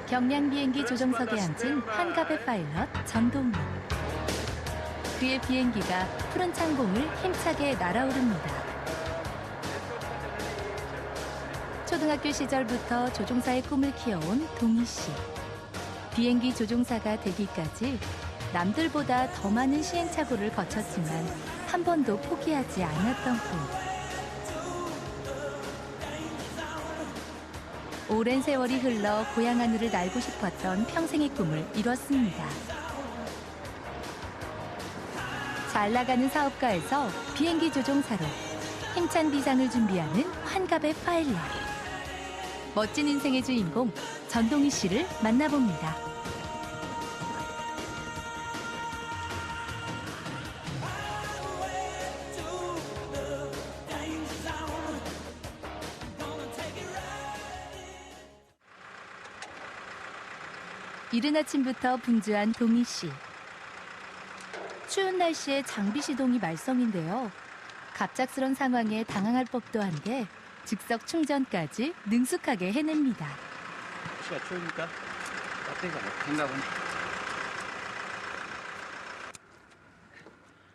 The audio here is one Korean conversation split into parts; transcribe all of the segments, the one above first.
경량 비행기 조종석에 앉은 한갑의 파일럿 전동희. 그의 비행기가 푸른 창공을 힘차게 날아오릅니다. 초등학교 시절부터 조종사의 꿈을 키워온 동희 씨. 비행기 조종사가 되기까지 남들보다 더 많은 시행착오를 거쳤지만 한 번도 포기하지 않았던 꿈. 오랜 세월이 흘러 고향 하늘을 날고 싶었던 평생의 꿈을 이뤘습니다. 잘 나가는 사업가에서 비행기 조종사로 힘찬 비상을 준비하는 환갑의 파일럿. 멋진 인생의 주인공 전동희 씨를 만나봅니다. 이른 아침부터 분주한 동희 씨. 추운 날씨에 장비 시동이 말썽인데요. 갑작스런 상황에 당황할 법도 한데 즉석 충전까지 능숙하게 해냅니다. 날씨가 추우니까 배터리가 못한가 보네.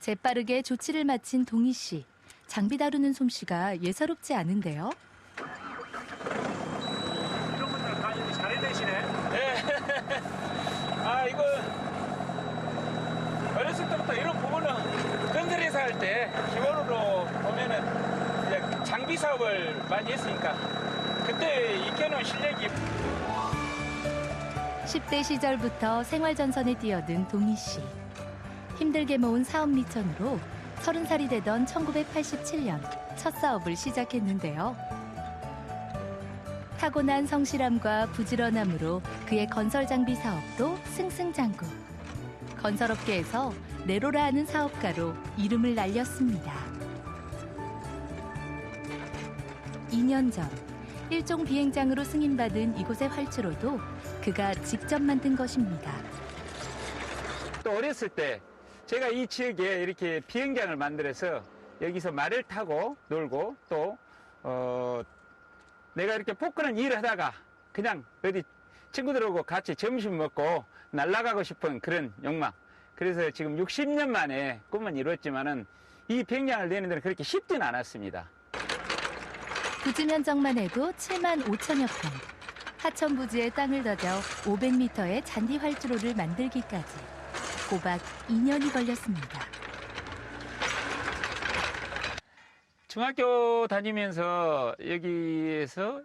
재빠르게 조치를 마친 동희 씨. 장비 다루는 솜씨가 예사롭지 않은데요. 이런 분들 관리 잘 해내시네. 네. 아, 이거 어렸을 때부터 이런 부분은 건설회사 할 때 기본으로 보면은 이제 장비 사업을 많이 했으니까 그때 익혀놓은 실력이. 10대 시절부터 생활전선에 뛰어든 동희 씨. 힘들게 모은 사업 미천으로 30살이 되던 1987년 첫 사업을 시작했는데요. 타고난 성실함과 부지런함으로 그의 건설 장비 사업도 승승장구. 건설업계에서 네로라 하는 사업가로 이름을 날렸습니다. 2년 전 일종 비행장으로 승인받은 이곳의 활주로도 그가 직접 만든 것입니다. 또 어렸을 때 제가 이 지역에 이렇게 비행장을 만들어서 여기서 말을 타고 놀고 또 내가 이렇게 포크는 일을 하다가 그냥 어디 친구들하고 같이 점심 먹고 날아가고 싶은 그런 욕망. 그래서 지금 60년 만에 꿈은 이뤘지만은 이 비행장을 내는 데는 그렇게 쉽진 않았습니다. 부지 면적만 해도 7만 5천여 평. 하천 부지에 땅을 다져 500m의 잔디 활주로를 만들기까지 고박 2년이 걸렸습니다. 중학교 다니면서 여기에서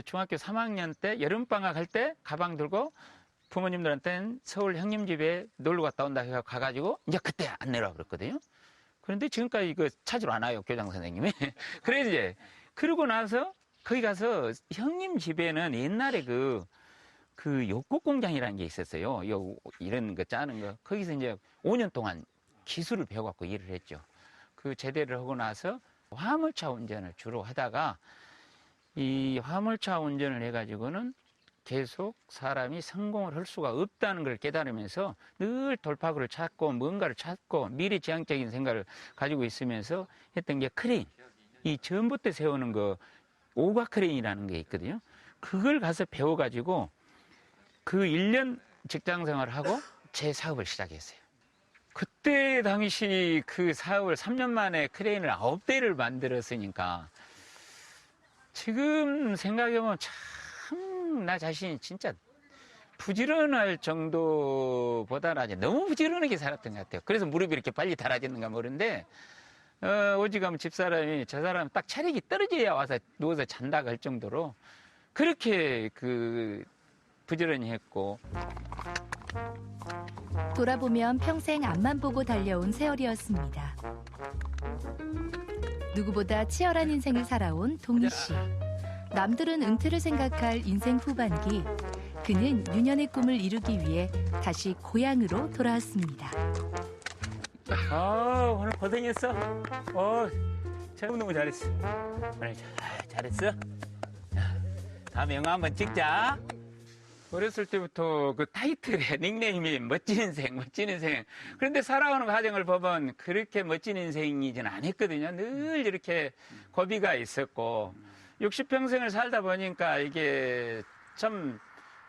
중학교 3학년 때 여름방학 할 때 가방 들고 부모님들한테는 서울 형님 집에 놀러 갔다 온다 해서 가가지고 이제 그때 안 내려와 그랬거든요. 그런데 지금까지 이거 찾으러 안 와요, 교장 선생님이. 그래서 이제 그러고 나서 거기 가서 형님 집에는 옛날에 그 욕국 공장이라는 게 있었어요. 이런 거 짜는 거. 거기서 이제 5년 동안 기술을 배워갖고 일을 했죠. 그 제대를 하고 나서 화물차 운전을 주로 하다가 이 화물차 운전을 해가지고는 계속 사람이 성공을 할 수가 없다는 걸 깨달으면서 늘 돌파구를 찾고 뭔가를 찾고 미래지향적인 생각을 가지고 있으면서 했던 게 크레인. 이 전봇대 세우는 거 오가 크레인이라는 게 있거든요. 그걸 가서 배워가지고 그 1년 직장 생활을 하고 제 사업을 시작했어요. 그때 당시 그 사업을 3년 만에 크레인을 9대를 만들었으니까 지금 생각해보면 참 나 자신이 진짜 부지런할 정도보다는 아주 너무 부지런하게 살았던 것 같아요. 그래서 무릎이 이렇게 빨리 닳아졌는가 모르는데 오직하면 집사람이 저 사람 딱 체력이 떨어져야 와서 누워서 잔다고 할 정도로 그렇게 부지런히 했고. 돌아보면 평생 앞만 보고 달려온 세월이었습니다. 누구보다 치열한 인생을 살아온 동희 씨. 남들은 은퇴를 생각할 인생 후반기, 그는 유년의 꿈을 이루기 위해 다시 고향으로 돌아왔습니다. 오늘 고생했어. 너무 잘했어. 오늘 잘했어. 다음에 영화 한번 찍자. 어렸을 때부터 그 타이틀에 닉네임이 멋진 인생, 멋진 인생. 그런데 살아오는 과정을 보면 그렇게 멋진 인생이진 않았거든요. 늘 이렇게 고비가 있었고, 60평생을 살다 보니까 이게 참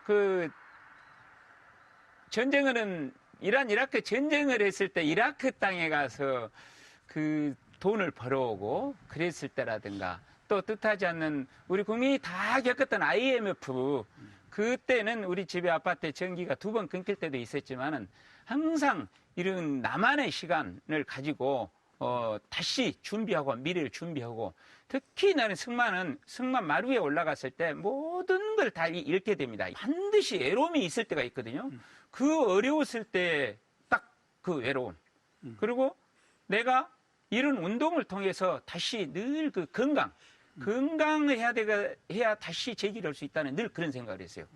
그 전쟁은 이란 이라크 전쟁을 했을 때 이라크 땅에 가서 그 돈을 벌어오고 그랬을 때라든가 또 뜻하지 않는 우리 국민이 다 겪었던 IMF 그때는 우리 집에 아파트에 전기가 2번 끊길 때도 있었지만은 항상 이런 나만의 시간을 가지고 다시 준비하고 미래를 준비하고 특히 나는 승만 마루에 올라갔을 때 모든 걸 다 잃게 됩니다. 반드시 외로움이 있을 때가 있거든요. 그 어려웠을 때 딱 그 외로움. 그리고 내가 이런 운동을 통해서 다시 늘 그 건강을 해야 다시 재기를 할 수 있다는 늘 그런 생각을 했어요.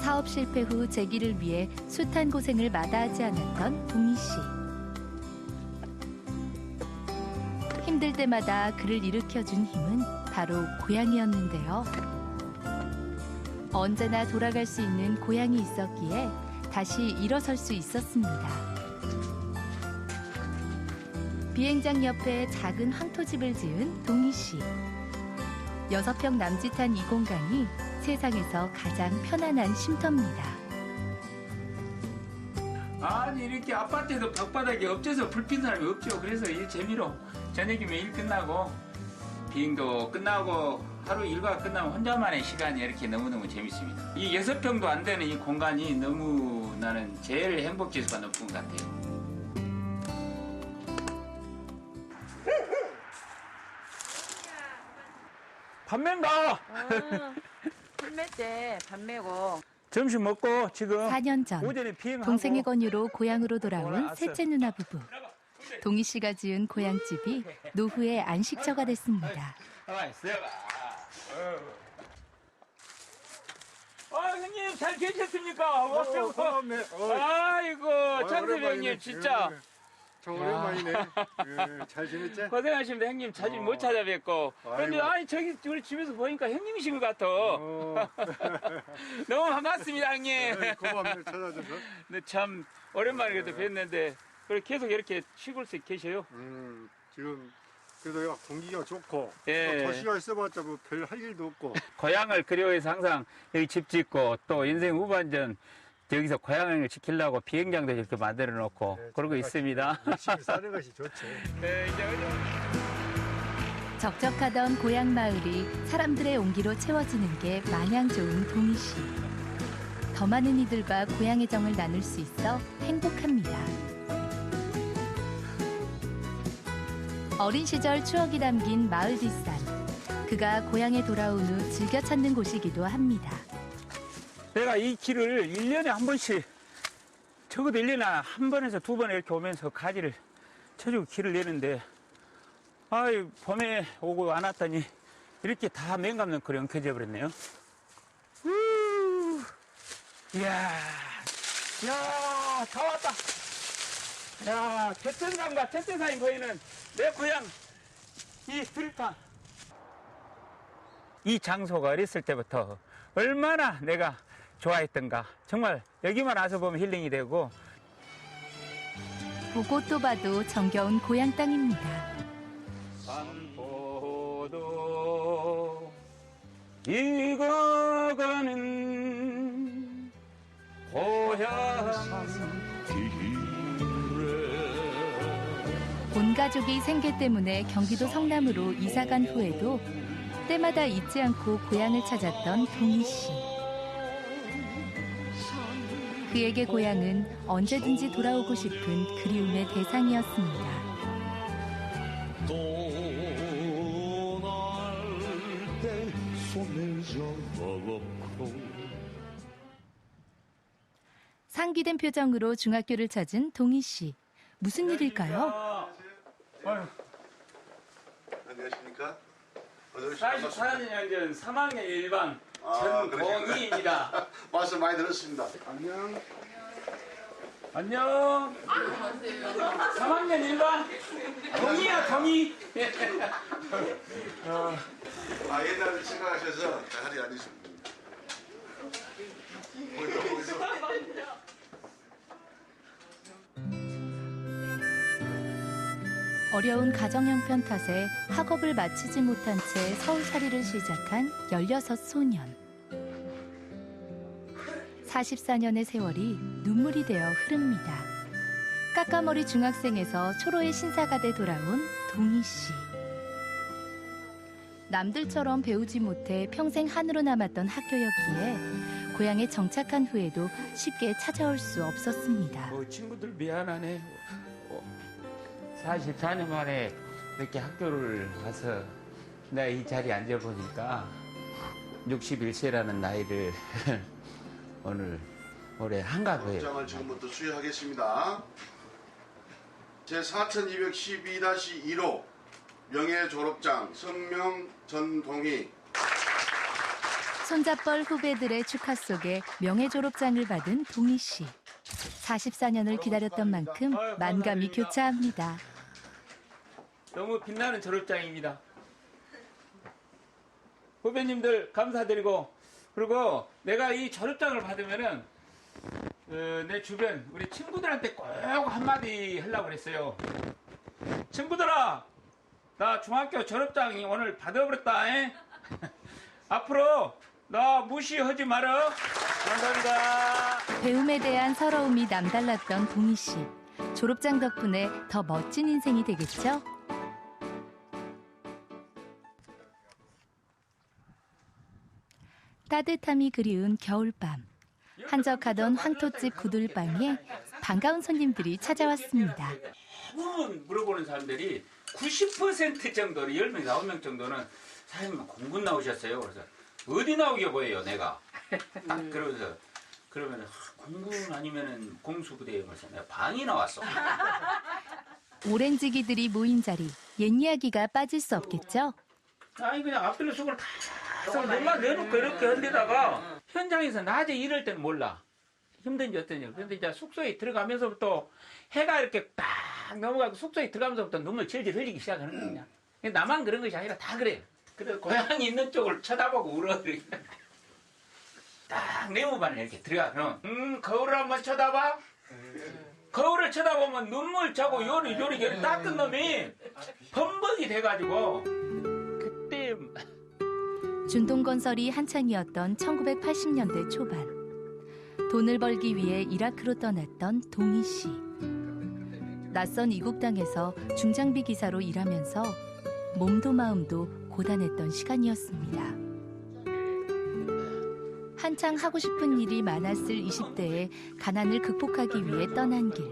사업 실패 후 재기를 위해 숱한 고생을 마다하지 않았던 동희 씨. 힘들 때마다 그를 일으켜준 힘은 바로 고향이었는데요. 언제나 돌아갈 수 있는 고향이 있었기에 다시 일어설 수 있었습니다. 비행장 옆에 작은 황토집을 지은 동희 씨. 6평 남짓한 이 공간이 세상에서 가장 편안한 쉼터입니다. 아니 이렇게 아파트에도 벽바닥에 엎져서 불 핀 사람이 없죠. 그래서 이 재미로 저녁이면 일 끝나고 비행도 끝나고 하루 일과가 끝나면 혼자만의 시간이 이렇게 너무너무 재밌습니다. 이 6평도 안 되는 이 공간이 너무 나는 제일 행복지수가 높은 것 같아요. 밤맨가 풀매째 밥 메고 점심 먹고 지금 4년 전 오전에 비행하고 동생의 권유로 고향으로 돌아온 셋째 누나 부부. 동희 씨가 지은 고향집이 노후의 안식처가 됐습니다. 가만히 있어봐. 형님 잘 계셨습니까? 고맙네. 아이고 창섭이 형님 진짜 저 오랜만이네. 예, 잘 지냈지? 고생하십니다. 형님 자주 못 찾아뵙고. 그런데 아이고. 아니 저기 우리 집에서 보니까 형님이신 것 같아. 어, 너무 반갑습니다 형님. 예, 고맙네 찾아줘서. 근데 참 오랜만에 그래도 뵀는데 그래 계속 이렇게 시골에 계셔요? 지금 그래도 야, 공기가 좋고 예. 또 도시가 있어봤자 뭐 별 할 일도 없고. 고향을 그리워해서 항상 여기 집 짓고 또 인생 후반전 여기서 고향을 지키려고 비행장도 이렇게 만들어 놓고 네, 그러고 있습니다. 열심히 사는 것이 좋지. 네, 이제 적적하던 고향 마을이 사람들의 온기로 채워지는 게 마냥 좋은 동희 씨. 더 많은 이들과 고향의 정을 나눌 수 있어 행복합니다. 어린 시절 추억이 담긴 마을 뒷산. 그가 고향에 돌아온 후 즐겨 찾는 곳이기도 합니다. 내가 이 길을 1년에 한 번씩 적어도 1년에 한 번에서 2번 이렇게 오면서 가지를 쳐주고 길을 내는데 아이 봄에 오고 안 왔더니 이렇게 다 맹감는 꼴이 엉켜져 버렸네요. 이야 다 왔다. 야 태천산과 태천산이 보이는 내 고향 이 들판. 이 장소가 어렸을 때부터 얼마나 내가 좋아했던가. 정말 여기만 와서 보면 힐링이 되고. 보고 또 봐도 정겨운 고향 땅입니다. 산포도 익어가는 고향. 온 가족이 생계 때문에 경기도 성남으로 이사간 후에도 때마다 잊지 않고 고향을 찾았던 동희 씨. 그에게 고향은 언제든지 돌아오고 싶은 그리움의 대상이었습니다. 상기된 표정으로 중학교를 찾은 동희 씨. 무슨 일일까요? 안녕하십니까? 44년 3학년 1반 전동희입니다. 말씀 많이 들었습니다. 안녕. 안녕. 3학년 1반 동희야 동희. 옛날에 생각하셔서 자리 앉으십니다. 보이죠? 어려운 가정 형편 탓에 학업을 마치지 못한 채 서울살이를 시작한 16 소년. 44년의 세월이 눈물이 되어 흐릅니다. 까까머리 중학생에서 초로의 신사가 돼 돌아온 동희 씨. 남들처럼 배우지 못해 평생 한으로 남았던 학교였기에 고향에 정착한 후에도 쉽게 찾아올 수 없었습니다. 친구들 미안하네. 44년 만에 이렇게 학교를 와서 내가 이 자리에 앉아보니까 61세라는 나이를 오늘 올해 한가해요. 장을 지금부터 수여하겠습니다. 제 4212-1호 명예 졸업장 성명 전동희. 손잡벌 후배들의 축하 속에 명예 졸업장을 받은 동희 씨. 44년을 기다렸던 만큼 만감이 교차합니다. 너무 빛나는 졸업장입니다. 후배님들 감사드리고, 그리고 내가 이 졸업장을 받으면은 내 주변 우리 친구들한테 꼭 한마디 하려고 그랬어요. 친구들아, 나 중학교 졸업장이 오늘 받아버렸다. 앞으로 나 무시하지 마라. 감사합니다. 배움에 대한 서러움이 남달랐던 동희 씨. 졸업장 덕분에 더 멋진 인생이 되겠죠? 따뜻함이 그리운 겨울밤. 한적하던 황토집 구들방에 반가운 손님들이 찾아왔습니다. 대부분 물어보는 사람들이 90% 정도로 10명, 9명 정도는 사장님 공부 나오셨어요. 그래서 어디 나오게 보여요, 내가. 딱 그러면서 그러면 공군 아니면은 공수부대에 그래서 내가 방이 나왔어. 오렌지기들이 모인 자리, 옛 이야기가 빠질 수 없겠죠? 아니 그냥 앞뒤로 속을 다 몸만 내놓고 이렇게 흔들다가 현장에서 낮에 일할 때는 몰라. 힘든지 어떤지. 근데 이제 숙소에 들어가면서부터 해가 이렇게 딱 넘어가고 숙소에 들어가면서부터 눈물 질질 흘리기 시작하는 거냐. 나만 그런 것이 아니라 다 그래요. 그래서 고향이 있는 쪽을 쳐다보고 울어. 딱 네모반을 이렇게 들어가면 거울을 한번 쳐다봐. 거울을 쳐다보면 눈물 차고 요리 닦은 놈이 범벅이 돼가지고 그때 준동건설이 한창이었던 1980년대 초반. 돈을 벌기 위해 이라크로 떠났던 동희 씨. 낯선 이국 땅에서 중장비 기사로 일하면서 몸도 마음도 고단했던 시간이었습니다. 한창 하고 싶은 일이 많았을 20대에 가난을 극복하기 위해 떠난 길.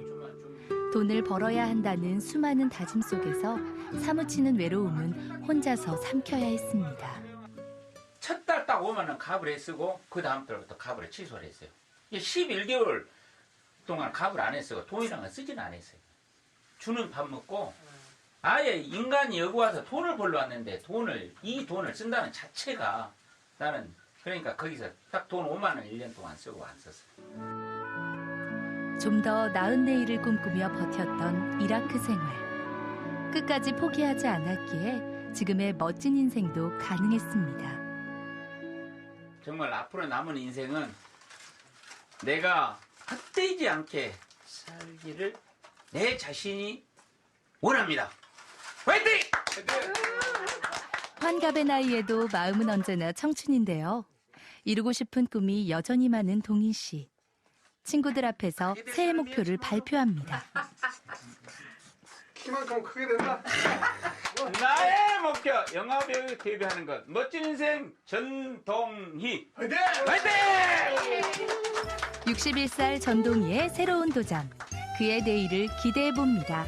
돈을 벌어야 한다는 수많은 다짐 속에서 사무치는 외로움은 혼자서 삼켜야 했습니다. 첫 달 딱 오면은 가불에 쓰고 그 다음 달부터 가불에 취소를 했어요. 11개월 동안 가불 안 했어요. 돈이랑은 쓰지는 않았어요. 주는 밥 먹고 아예 인간이 여기 와서 돈을 벌러 왔는데 이 돈을 쓴다는 자체가 나는 그러니까 거기서 딱 돈 5만 원 1년 동안 쓰고 안 썼어요. 좀 더 나은 내일을 꿈꾸며 버텼던 이라크 생활. 끝까지 포기하지 않았기에 지금의 멋진 인생도 가능했습니다. 정말 앞으로 남은 인생은 내가 헛되지 않게 살기를 내 자신이 원합니다. 화이팅! 환갑의 나이에도 마음은 언제나 청춘인데요. 이루고 싶은 꿈이 여전히 많은 동희 씨. 친구들 앞에서 새해 목표를 발표합니다. 키만큼 크게 된다. 나의 목표 영화배우 데뷔하는 것. 멋진 인생 전동희. 화이팅! 화이팅! 61살 전동희의 새로운 도전. 그의 내일을 기대해 봅니다.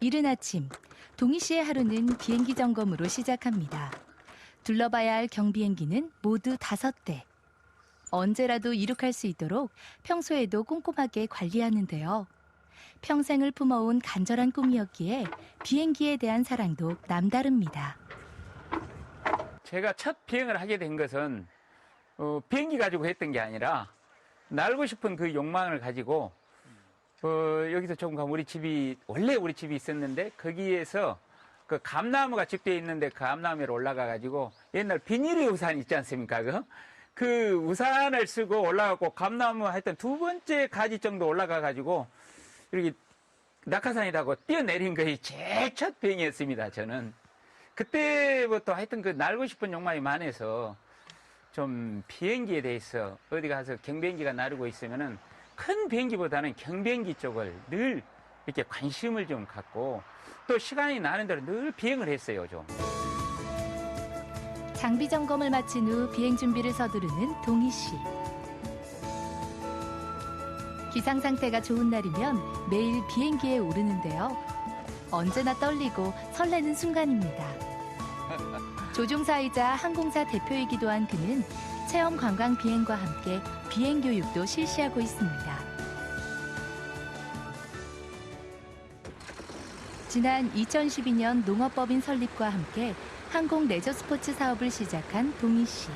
이른 아침, 동희 씨의 하루는 비행기 점검으로 시작합니다. 둘러봐야 할 경비행기는 모두 5대. 언제라도 이륙할 수 있도록 평소에도 꼼꼼하게 관리하는데요. 평생을 품어온 간절한 꿈이었기에 비행기에 대한 사랑도 남다릅니다. 제가 첫 비행을 하게 된 것은 비행기 가지고 했던 게 아니라 날고 싶은 그 욕망을 가지고 여기서 조금 가면 원래 우리 집이 있었는데 거기에서 그 감나무가 집되어 있는데 그 감나무로 올라가 가지고 옛날 비닐의 우산 있지 않습니까? 그 우산을 쓰고 올라가고 감나무 하여튼 2번째 가지 정도 올라가 가지고 이렇게 낙하산이라고 뛰어내린 것이 제일 첫 비행이었습니다. 저는 그때부터 하여튼 그 날고 싶은 욕망이 많아서 좀 비행기에 대해서 어디 가서 경비행기가 나르고 있으면은 큰 비행기보다는 경비행기 쪽을 늘 이렇게 관심을 좀 갖고 또 시간이 나는 대로 늘 비행을 했어요, 좀. 장비 점검을 마친 후 비행 준비를 서두르는 동희 씨. 기상 상태가 좋은 날이면 매일 비행기에 오르는데요. 언제나 떨리고 설레는 순간입니다. 조종사이자 항공사 대표이기도 한 그는 체험 관광 비행과 함께 비행 교육도 실시하고 있습니다. 지난 2012년 농업법인 설립과 함께 항공 레저 스포츠 사업을 시작한 동희 씨.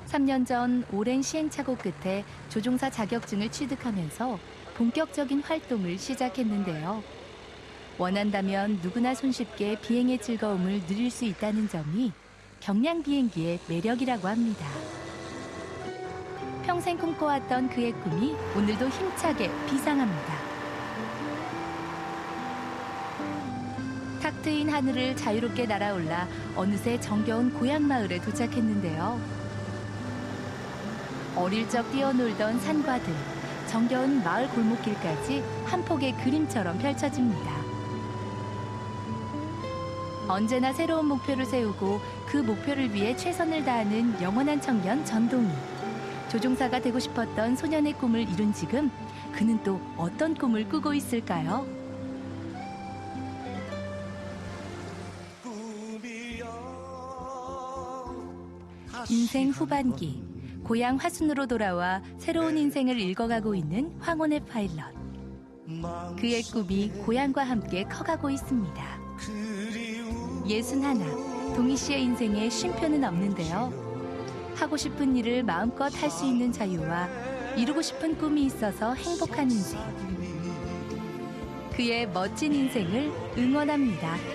3년 전 오랜 시행착오 끝에 조종사 자격증을 취득하면서 본격적인 활동을 시작했는데요. 원한다면 누구나 손쉽게 비행의 즐거움을 누릴 수 있다는 점이 경량 비행기의 매력이라고 합니다. 평생 꿈꿔왔던 그의 꿈이 오늘도 힘차게 비상합니다. 탁 트인 하늘을 자유롭게 날아올라 어느새 정겨운 고향 마을에 도착했는데요. 어릴 적 뛰어놀던 산과 들, 정겨운 마을 골목길까지 한 폭의 그림처럼 펼쳐집니다. 언제나 새로운 목표를 세우고 그 목표를 위해 최선을 다하는 영원한 청년 전동희. 조종사가 되고 싶었던 소년의 꿈을 이룬 지금 그는 또 어떤 꿈을 꾸고 있을까요? 인생 후반기, 고향 화순으로 돌아와 새로운 인생을 읽어가고 있는 황혼의 파일럿. 그의 꿈이 고향과 함께 커가고 있습니다. 61, 동희 씨의 인생에 쉼표는 없는데요. 하고 싶은 일을 마음껏 할 수 있는 자유와 이루고 싶은 꿈이 있어서 행복한 인생. 그의 멋진 인생을 응원합니다.